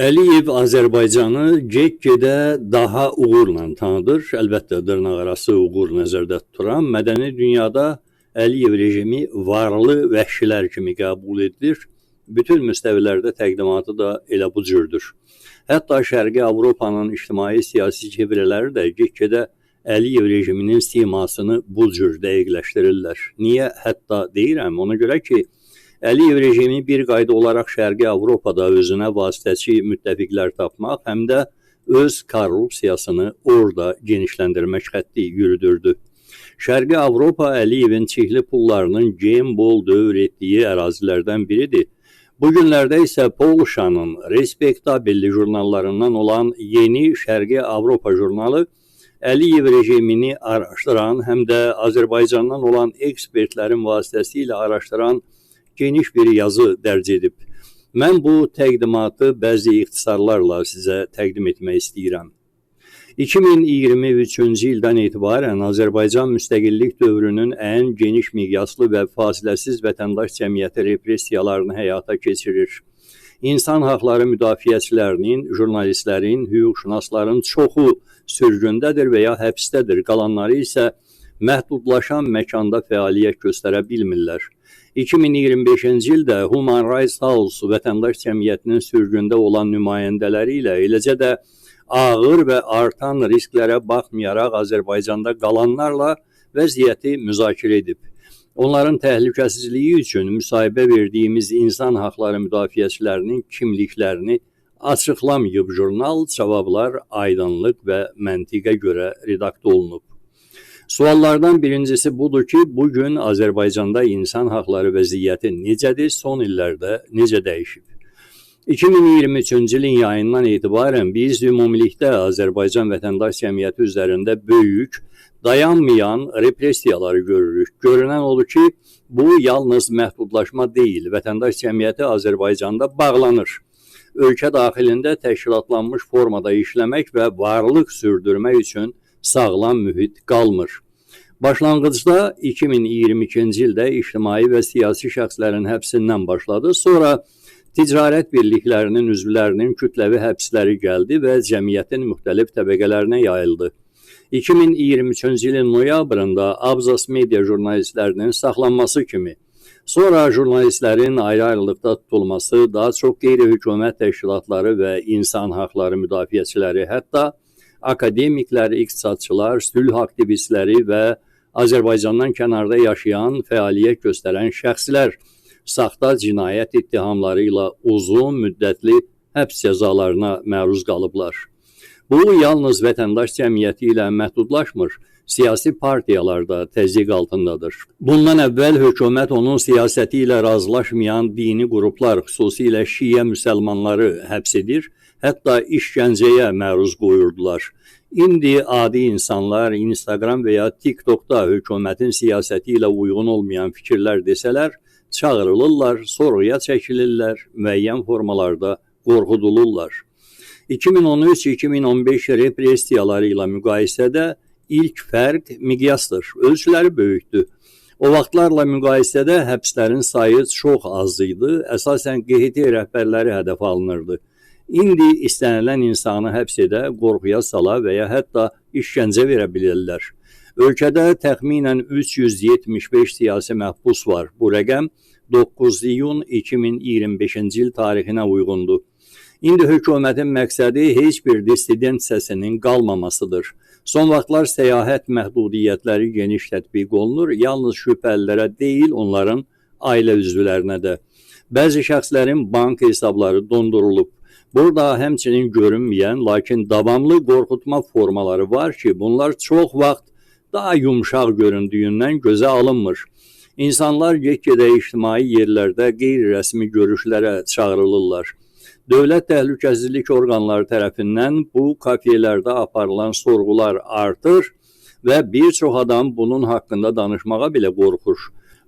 Əliyev Azərbaycanı get-gedə daha uğurla tanıdır. Əlbəttə, dırnaqarası uğur nəzərdə tuturam. Mədəni dünyada Əliyev rejimi varlı vəhşilər kimi qəbul edilir. Bütün müstəvilərdə təqdimatı da elə bu cürdür. Hətta Şərqi Avropanın ictimai-siyasi çevrələri də get-gedə Əliyev rejiminin simasını bu cür dəqiqləşdirirlər. Niyə hətta deyirəm? Ona görə ki, Əliyev rejimi bir qayda olaraq Şərqi Avropada özünə vasitəçi müttəfiqlər tapmaq, həm də öz korrupsiyasını orada genişləndirmək xətti yürüdürdü. Şərqi Avropa Əliyevin çirkli pullarının gem-bol dövr etdiyi ərazilərdən biridir. Bu günlərdə isə Polşanın respektabilli jurnallarından olan Yeni Şərqi Avropa jurnalı Əliyev rejimini araşdıran, həm də Azərbaycandan olan ekspertlərin vasitəsilə araşdıran geniş bir yazı dərc edib. Mən bu təqdimatı bəzi ixtisarlarla sizə təqdim etmək istəyirəm. 2023-cü ildən etibarən Azərbaycan müstəqillik dövrünün ən geniş miqyaslı və fasiləsiz vətəndaş cəmiyyəti repressiyalarını həyata keçirir. İnsan haqları müdafiəçilərinin, jurnalistlərin, hüquqşünasların çoxu sürgündədir və ya həbsdədir. Qalanları isə məhdudlaşan məkanda fəaliyyət göstərə bilmirlər. 2025-ci ildə Human Rights House vətəndaş cəmiyyətinin sürgündə olan nümayəndələri ilə, eləcə də ağır və artan risklərə baxmayaraq Azərbaycanda qalanlarla vəziyyəti müzakirə edib. Onların təhlükəsizliyi üçün müsahibə verdiyimiz insan haqları müdafiəçilərinin kimliklərini açıqlamayıb jurnal, cavablar aydınlıq və məntiqə görə redaktə olunub. Suallardan birincisi budur ki, bugün Azərbaycanda insan haqları vəziyyəti necədir, son illərdə necə dəyişib? 2023-cü ilin yayından etibarən biz ümumilikdə Azərbaycan vətəndaş cəmiyyəti üzərində böyük, dayanmayan repressiyaları görürük. Görünən odur ki, bu yalnız məhdudlaşma deyil, vətəndaş cəmiyyəti Azərbaycanda bağlanır. Ölkə daxilində təşkilatlanmış formada işləmək və varlıq sürdürmək üçün sağlam mühit qalmır. Başlanğıcda 2022-ci ildə ictimai və siyasi şəxslərin həbsindən başladı, sonra ticarət birliklərinin üzvlərinin kütləvi həbsləri gəldi və cəmiyyətin müxtəlif təbəqələrinə yayıldı. 2023-cü ilin noyabrında Abzas media jurnalistlərinin saxlanması kimi, sonra jurnalistlərin ayrı-ayrılıqda tutulması, daha çox qeyri-hökumət təşkilatları və insan haqları müdafiəçiləri, hətta akademiklər, iqtisadçılar, sülh aktivistləri və Azərbaycandan kənarda yaşayan, fəaliyyət göstərən şəxslər saxta cinayət ittihamları ilə uzun müddətli həbs cəzalarına məruz qalıblar. Bu, yalnız vətəndaş cəmiyyəti ilə məhdudlaşmır, siyasi partiyalar da təzyiq altındadır. Bundan əvvəl hökumət onun siyasəti ilə razılaşmayan dini qruplar, xüsusilə şiə müsəlmanları həbs edir, hətta işgəncəyə məruz qoyurdular. İndi adi insanlar Instagram və ya TikTokda hökumətin siyasəti ilə uyğun olmayan fikirlər desələr, çağırılırlar, sorğuya çəkilirlər, müəyyən formalarda qorxudulurlar. 2013-2015 repressiyaları ilə müqayisədə ilk fərq miqyasdır, ölçüləri böyükdür. O vaxtlarla müqayisədə həbslərin sayı çox az idi, əsasən QHT rəhbərləri hədəf alınırdı. İndi istənilən insanı həbs edə, qorxuya sala və ya hətta işgəncə verə bilirlər. Ölkədə təxminən 375 siyasi məhbus var. Bu rəqəm 9 iyun 2025-ci il tarixinə uyğundur. İndi hökumətin məqsədi heç bir dissident səsinin qalmamasıdır. Son vaxtlar səyahət məhdudiyyətləri geniş tətbiq olunur, yalnız şübhəlilərə deyil, onların ailə üzvlərinə də. Bəzi şəxslərin bank hesabları dondurulub. Burada həmçinin görünməyən, lakin davamlı qorxutma formaları var ki, bunlar çox vaxt daha yumşaq göründüyündən gözə alınmır. İnsanlar get-gedə ictimai yerlərdə qeyri-rəsmi görüşlərə çağırılırlar. Dövlət təhlükəsizlik orqanları tərəfindən bu kafelərdə aparılan sorğular artır və bir çox adam bunun haqqında danışmağa belə qorxur.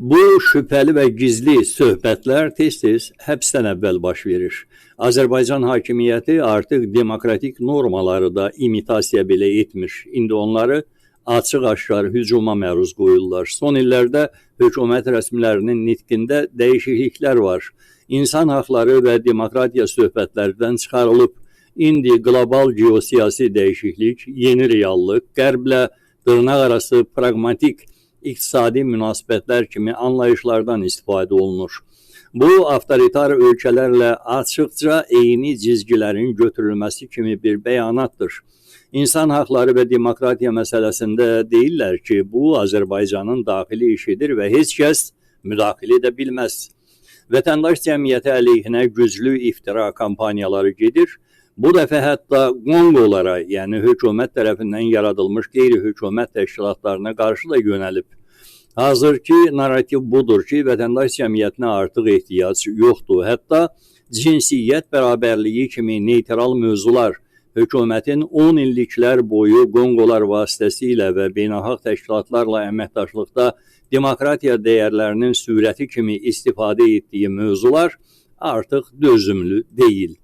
Bu şübhəli və gizli söhbətlər tez-tez həbsdən əvvəl baş verir. Azərbaycan hakimiyyəti artıq demokratik normaları da imitasiya belə etmiş. İndi onları açıq-aşkar hücuma məruz qoyurlar. Son illərdə hökumət rəsmilərinin nitqində dəyişikliklər var. İnsan haqları və demokratiya söhbətlərdən çıxarılıb, indi qlobal geosiyasi dəyişiklik, yeni reallıq, qərblə dırnaqarası praqmatik iqtisadi münasibətlər kimi anlayışlardan istifadə olunur. Bu, avtoritar ölkələrlə açıqca eyni cizgilərin götürülməsi kimi bir bəyanatdır. İnsan haqları və demokratiya məsələsində deyirlər ki, bu Azərbaycanın daxili işidir və heç kəs müdaxilə edə bilməz. Vətəndaş cəmiyyəti əleyhinə güclü iftira kampaniyaları gedir. Bu dəfə hətta Qonqolara, yəni hökumət tərəfindən yaradılmış qeyri-hökumət təşkilatlarına qarşı da yönəlib. Hazırki narrativ budur ki, vətəndaş cəmiyyətinə artıq ehtiyac yoxdur. Hətta cinsiyyət bərabərliyi kimi neytral mövzular hökumətin 10 illiklər boyu Qonqolar vasitəsilə və beynəlxalq təşkilatlarla əməkdaşlıqda demokratiya dəyərlərinin sürəti kimi istifadə etdiyi mövzular artıq dözümlü deyil.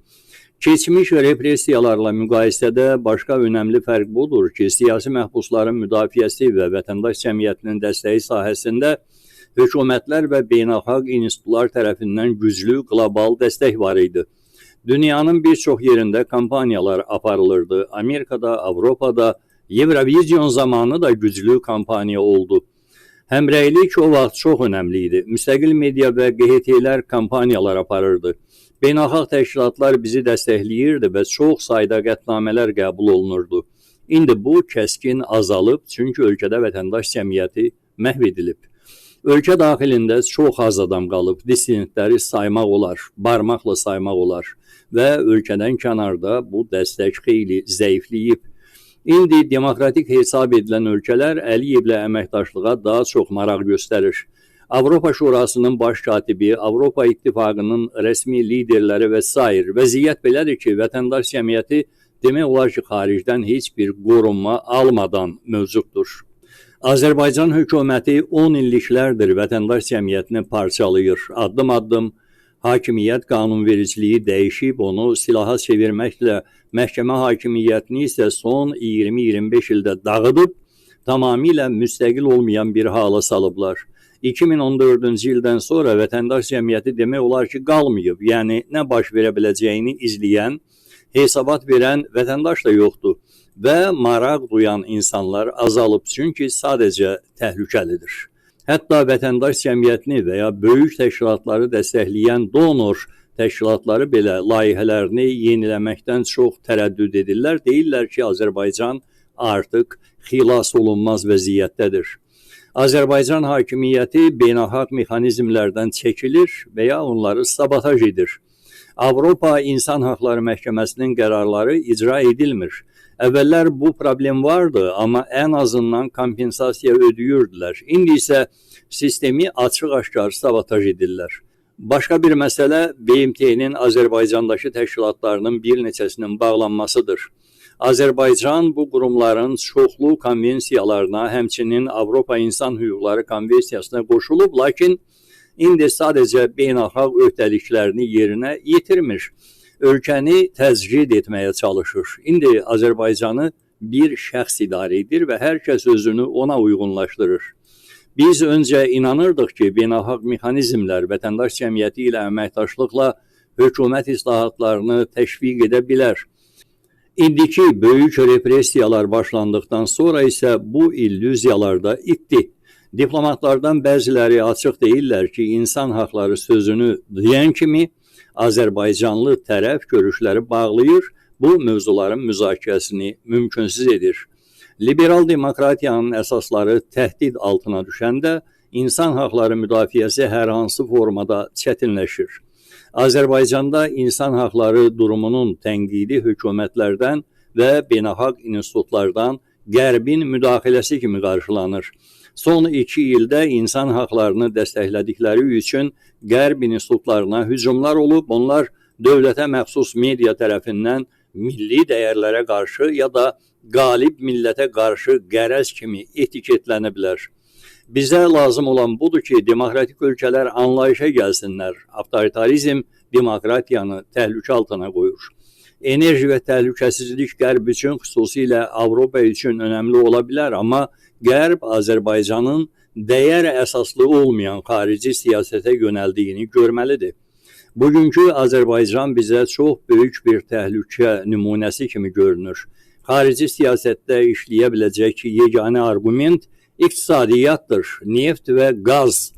Keçmiş repressiyalarla müqayisədə başqa önəmli fərq budur ki, siyasi məhbusların müdafiəsi və vətəndaş cəmiyyətinin dəstəyi sahəsində hökumətlər və beynəlxalq institutlar tərəfindən güclü qlobal dəstək var idi. Dünyanın bir çox yerində kampaniyalar aparılırdı. Amerikada, Avropada, Evrovizyon zamanı da güclü kampaniya oldu. Həmrəylik o vaxt çox önəmli idi. Müstəqil media və QHT-lər kampaniyalar aparırdı. Beynəlxalq təşkilatlar bizi dəstəkləyirdi və çox sayda qətnamələr qəbul olunurdu. İndi bu kəskin azalıb, çünki ölkədə vətəndaş cəmiyyəti məhv edilib. Ölkə daxilində çox az adam qalıb, dissidentləri saymaq olar, barmaqla saymaq olar və ölkədən kənarda bu dəstək xeyli zəifləyib. İndi demokratik hesab edilən ölkələr Əliyevlə əməkdaşlığa daha çox maraq göstərir. Avropa Şurasının baş katibi, Avropa İttifaqının rəsmi liderləri və s. Vəziyyət belədir ki, vətəndaş cəmiyyəti demək olar ki, xaricdən heç bir qorunma almadan mövcuddur. Azərbaycan hökuməti 10 illiklərdir vətəndaş cəmiyyətini parçalayır. Addım-addım hakimiyyət qanunvericiliyi dəyişib, onu silaha çevirməklə məhkəmə hakimiyyətini isə son 20-25 ildə dağıdıb, tamamilə müstəqil olmayan bir hala salıblar. 2014-cü ildən sonra vətəndaş cəmiyyəti demək olar ki, qalmayıb. Yəni, nə baş verə biləcəyini izləyən, hesabat verən vətəndaş da yoxdur və maraq duyan insanlar azalıb, çünki sadəcə təhlükəlidir. Hətta vətəndaş cəmiyyətini və ya böyük təşkilatları dəstəkləyən donor təşkilatları belə layihələrini yeniləməkdən çox tərəddüd edirlər. Deyirlər ki, Azərbaycan artıq xilas olunmaz vəziyyətdədir. Azərbaycan hakimiyyəti beynəlxalq mexanizmlərdən çəkilir və ya onları sabotaj edir. Avropa İnsan Haqları Məhkəməsinin qərarları icra edilmir. Əvvəllər bu problem vardı, amma ən azından kompensasiya ödəyirdilər. İndi isə sistemi açıq-aşkar sabotaj edirlər. Başqa bir məsələ BMT-nin Azərbaycandakı təşkilatlarının bir neçəsinin bağlanmasıdır. Azərbaycan bu qurumların çoxlu konvensiyalarına, həmçinin Avropa İnsan Hüquqları Konvensiyasına qoşulub, lakin indi sadəcə beynəlxalq öhdəliklərini yerinə yetirmir. Ölkəni təzrid etməyə çalışır. İndi Azərbaycanı bir şəxs idarə edir və hər kəs özünü ona uyğunlaşdırır. Biz öncə inanırdıq ki, beynəlxalq mexanizmlər vətəndaş cəmiyyəti ilə əməkdaşlıqla hökumət islahatlarını təşviq edə bilər. İndiki böyük repressiyalar başlandıqdan sonra isə bu illüziyalar da itdi. Diplomatlardan bəziləri açıq deyirlər ki, insan haqları sözünü deyən kimi Azərbaycanlı tərəf görüşləri bağlayır, bu mövzuların müzakirəsini mümkünsüz edir. Liberal demokratiyanın əsasları təhdid altına düşəndə insan haqları müdafiəsi hər hansı formada çətinləşir. Azərbaycanda insan haqları durumunun tənqidi hökumətlərdən və beynəlxalq institutlardan Qərbin müdaxiləsi kimi qarşılanır. Son 2 ildə insan haqlarını dəstəklədikləri üçün Qərb institutlarına hücumlar olub, onlar dövlətə məxsus media tərəfindən milli dəyərlərə qarşı ya da qalib millətə qarşı qərəz kimi etiketləniblər. Bizə lazım olan budur ki, demokratik ölkələr anlayışa gəlsinlər. Avtoritarizm demokratiyanı təhlükə altına qoyur. enerji və təhlükəsizlik Qərb üçün, xüsusilə Avropa üçün önəmli ola bilər, amma Qərb Azərbaycanın dəyər əsaslı olmayan xarici siyasətə yönəldiyini görməlidir. Bugünkü Azərbaycan bizə çox böyük bir təhlükə nümunəsi kimi görünür. Xarici siyasətdə işləyə biləcək yeganə argument iqtisadiyyatdır. Neft və qaz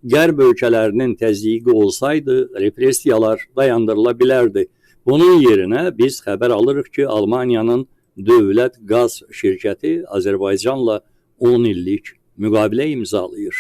Qərb ölkələrinin təzyiqi olsaydı, repressiyalar dayandırıla bilərdi. Bunun yerinə biz xəbər alırıq ki, Almaniyanın dövlət qaz şirkəti Azərbaycanla 10 illik müqavilə imzalayır.